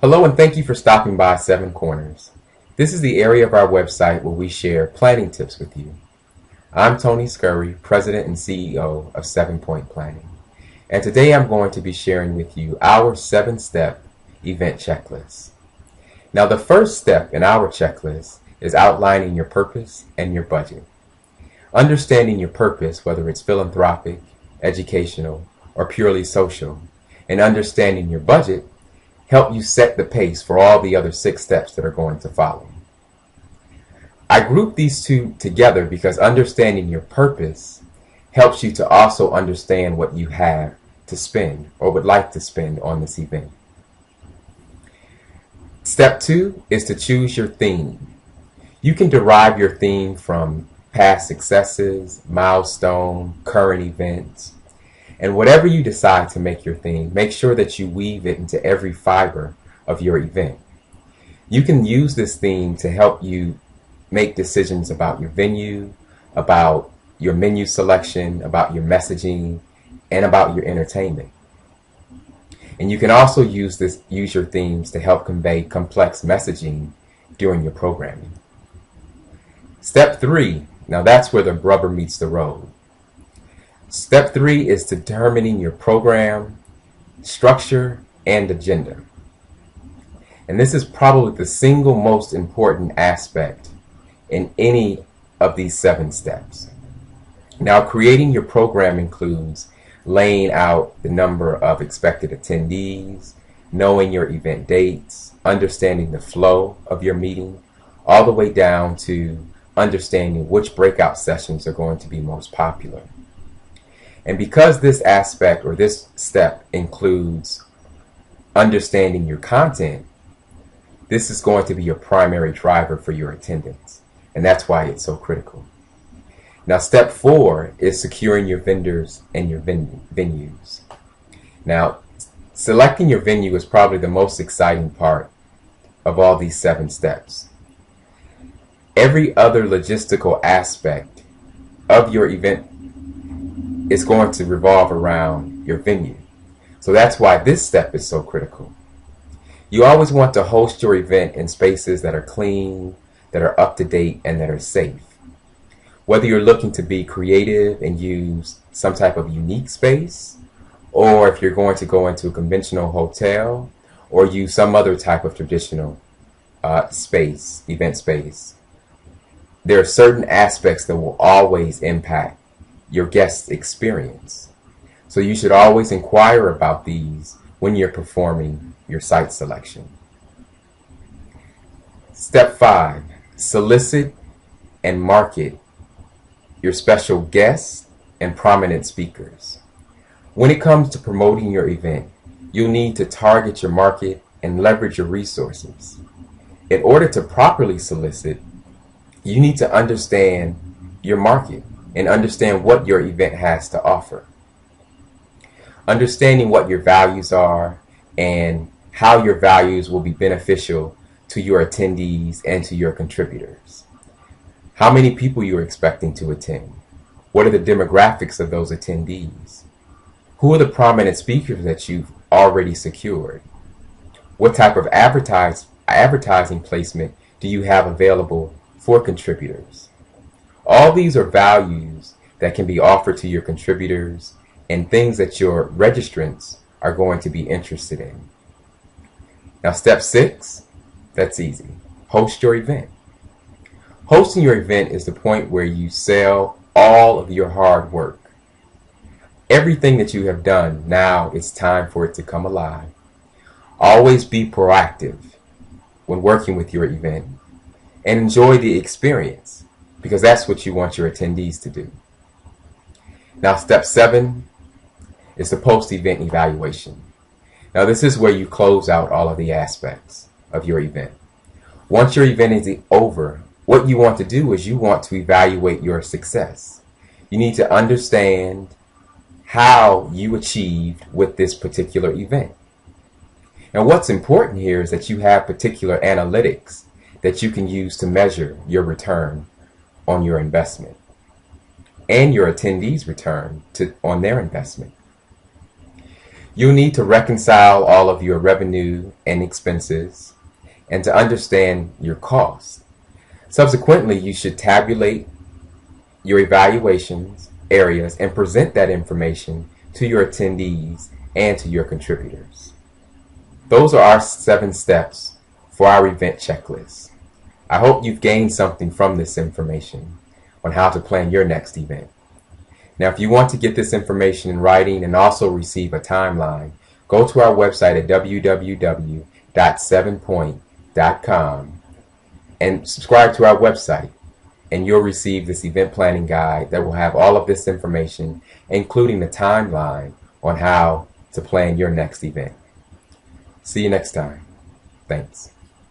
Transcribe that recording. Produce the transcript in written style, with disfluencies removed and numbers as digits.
Hello and thank you for stopping by Seven Corners. This is the area of our website where we share planning tips with you. I'm Tony Scurry, President and CEO of 7-Point Planning. And today I'm going to be sharing with you our 7-step event checklist. Now the first step in our checklist is outlining your purpose and your budget. Understanding your purpose, whether it's philanthropic, educational, or purely social, and understanding your budget help you set the pace for all the other 6 steps that are going to follow. I group these two together because understanding your purpose helps you to also understand what you have to spend or would like to spend on this event. Step 2 is to choose your theme. You can derive your theme from past successes, milestone, current events. And whatever you decide to make your theme, make sure that you weave it into every fiber of your event. You can use this theme to help you make decisions about your venue, about your menu selection, about your messaging, and about your entertainment. And you can also use your themes to help convey complex messaging during your programming. Step 3, now that's where the rubber meets the road. Step 3 is determining your program, structure, and agenda. And this is probably the single most important aspect in any of these 7 steps. Now, creating your program includes laying out the number of expected attendees, knowing your event dates, understanding the flow of your meeting, all the way down to understanding which breakout sessions are going to be most popular. And because this aspect or this step includes understanding your content, this is going to be your primary driver for your attendance. And that's why it's so critical. Now, step 4 is securing your vendors and your venues. Now, selecting your venue is probably the most exciting part of all these 7 steps. Every other logistical aspect of your event is going to revolve around your venue. So that's why this step is so critical. You always want to host your event in spaces that are clean, that are up to date, and that are safe. Whether you're looking to be creative and use some type of unique space, or if you're going to go into a conventional hotel, or use some other type of traditional event space, there are certain aspects that will always impact your guest experience. So you should always inquire about these when you're performing your site selection. Step 5, solicit and market your special guests and prominent speakers. When it comes to promoting your event, you'll need to target your market and leverage your resources. In order to properly solicit, you need to understand your market and understand what your event has to offer. Understanding what your values are and how your values will be beneficial to your attendees and to your contributors. How many people you're expecting to attend? What are the demographics of those attendees? Who are the prominent speakers that you've already secured? What type of advertising placement do you have available for contributors? All these are values that can be offered to your contributors and things that your registrants are going to be interested in. Now, step 6, that's easy. Host your event. Hosting your event is the point where you sell all of your hard work. Everything that you have done, now it's time for it to come alive. Always be proactive when working with your event and enjoy the experience, because that's what you want your attendees to do. Now, step 7 is the post-event evaluation. Now, this is where you close out all of the aspects of your event. Once your event is over, what you want to do is you want to evaluate your success. You need to understand how you achieved with this particular event. And what's important here is that you have particular analytics that you can use to measure your return on your investment and your attendees' return on their investment. You'll need to reconcile all of your revenue and expenses and to understand your costs. Subsequently, you should tabulate your evaluations areas and present that information to your attendees and to your contributors. Those are our 7 steps for our event checklist. I hope you've gained something from this information on how to plan your next event. Now, if you want to get this information in writing and also receive a timeline, go to our website at www.7point.com and subscribe to our website, and you'll receive this event planning guide that will have all of this information, including the timeline on how to plan your next event. See you next time. Thanks.